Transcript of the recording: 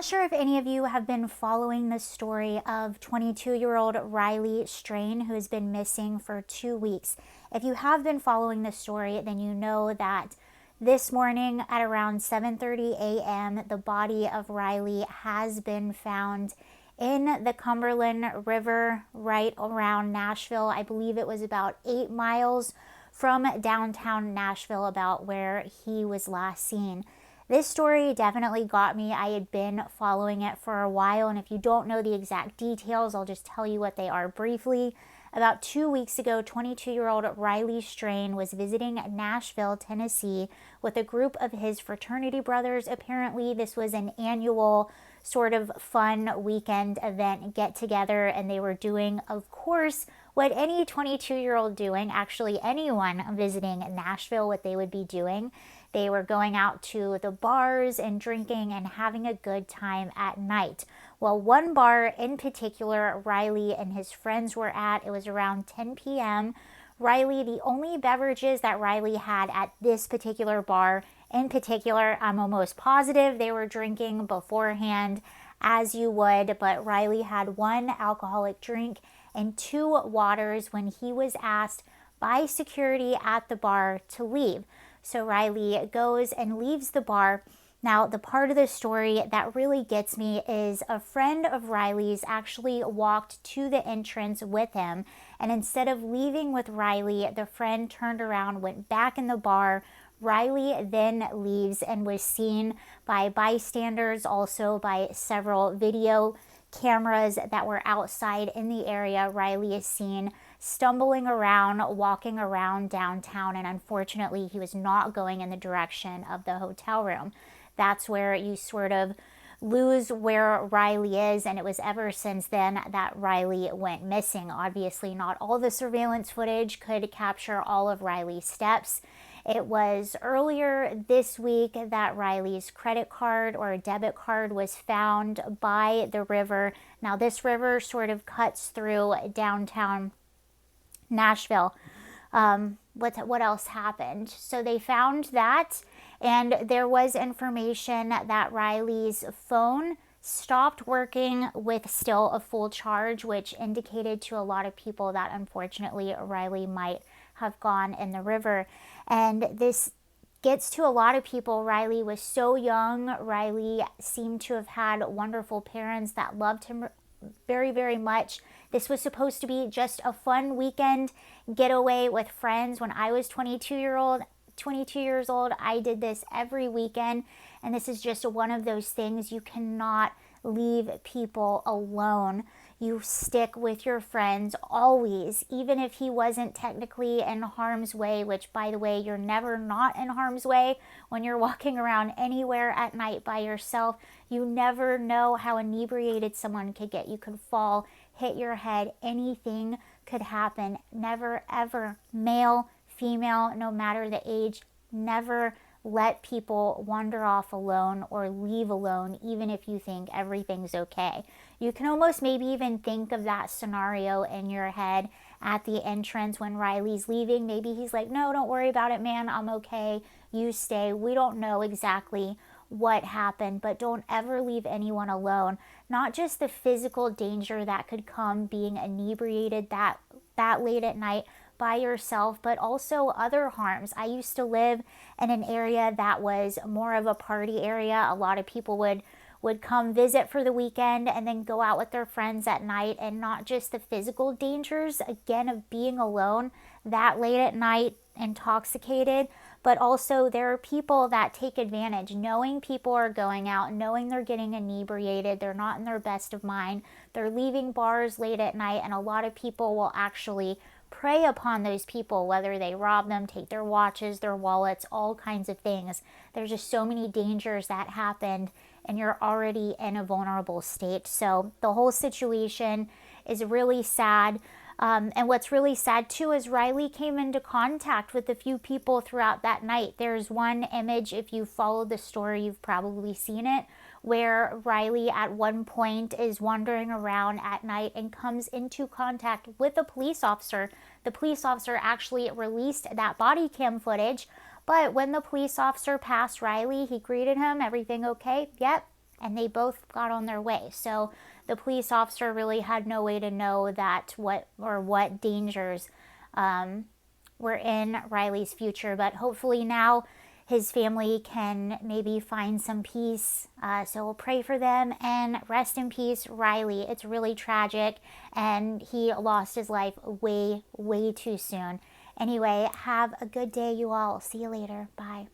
not sure if any of you have been following the story of 22-year-old Riley Strain, who has been missing for 2 weeks. If you have been following the story, then you know that this morning at around 7:30 a.m., the body of Riley has been found in the Cumberland River right around Nashville. I believe it was about 8 miles from downtown Nashville, about where he was last seen. This story definitely got me. I had been following it for a while, and if you don't know the exact details, I'll just tell you what they are briefly. About 2 weeks ago, 22-year-old Riley Strain was visiting Nashville, Tennessee with a group of his fraternity brothers. Apparently, this was an annual sort of fun weekend event get together, and they were doing, of course, what any 22-year-old doing, actually anyone visiting Nashville, what they would be doing. They were going out to the bars and drinking and having a good time at night. Well, one bar in particular, Riley and his friends were at, it was around 10 p.m. Riley, the only beverages that Riley had at this particular bar, in particular, I'm almost positive they were drinking beforehand, as you would, but Riley had one alcoholic drink and 2 waters when he was asked by security at the bar to leave. So Riley goes and leaves the bar. Now, the part of the story that really gets me is a friend of Riley's actually walked to the entrance with him, and instead of leaving with Riley, the friend turned around, went back in the bar. Riley then leaves and was seen by bystanders, also by several video cameras that were outside in the area. Riley is seen stumbling around, walking around downtown, and unfortunately he was not going in the direction of the hotel room. That's where you sort of lose where Riley is, and it was ever since then that Riley went missing. Obviously, not all the surveillance footage could capture all of Riley's steps. It was earlier this week that Riley's credit card or debit card was found by the river. Now, this river sort of cuts through downtown Nashville. What else happened? So they found that, and there was information that Riley's phone stopped working with still a full charge, which indicated to a lot of people that unfortunately Riley might have gone in the river. And this gets to a lot of people. Riley was so young. Riley seemed to have had wonderful parents that loved him very, very much. This was supposed to be just a fun weekend getaway with friends. When I was 22 years old, I did this every weekend, and this is just one of those things. You cannot leave people alone. You stick with your friends always, even if he wasn't technically in harm's way, which, by the way, you're never not in harm's way when you're walking around anywhere at night by yourself. You never know how inebriated someone could get. You could fall, hit your head, anything could happen. Never, ever, male, female, no matter the age, never let people wander off alone or leave alone, even if you think everything's okay. You can almost maybe even think of that scenario in your head at the entrance when Riley's leaving. Maybe he's like, no, don't worry about it, man. I'm okay. You stay. We don't know exactly what happened, but don't ever leave anyone alone. Not just the physical danger that could come being inebriated that late at night by yourself, but also other harms. I used to live in an area that was more of a party area. A lot of people would come visit for the weekend and then go out with their friends at night, and not just the physical dangers, again, of being alone that late at night, intoxicated, but also there are people that take advantage, knowing people are going out, knowing they're getting inebriated, they're not in their best of mind, they're leaving bars late at night, and a lot of people will actually prey upon those people, whether they rob them, take their watches, their wallets, all kinds of things. There's just so many dangers that happened, and you're already in a vulnerable state. So the whole situation is really sad. And what's really sad too is Riley came into contact with a few people throughout that night. There's one image, if you followed the story, you've probably seen it, where Riley at one point is wandering around at night and comes into contact with a police officer. The police officer actually released that body cam footage, but when the police officer passed Riley, he greeted him, everything okay? Yep, and they both got on their way. So the police officer really had no way to know that what dangers were in Riley's future. But hopefully now his family can maybe find some peace. So we'll pray for them, and rest in peace, Riley. It's really tragic, and he lost his life way, way too soon. Anyway, have a good day, you all. See you later. Bye.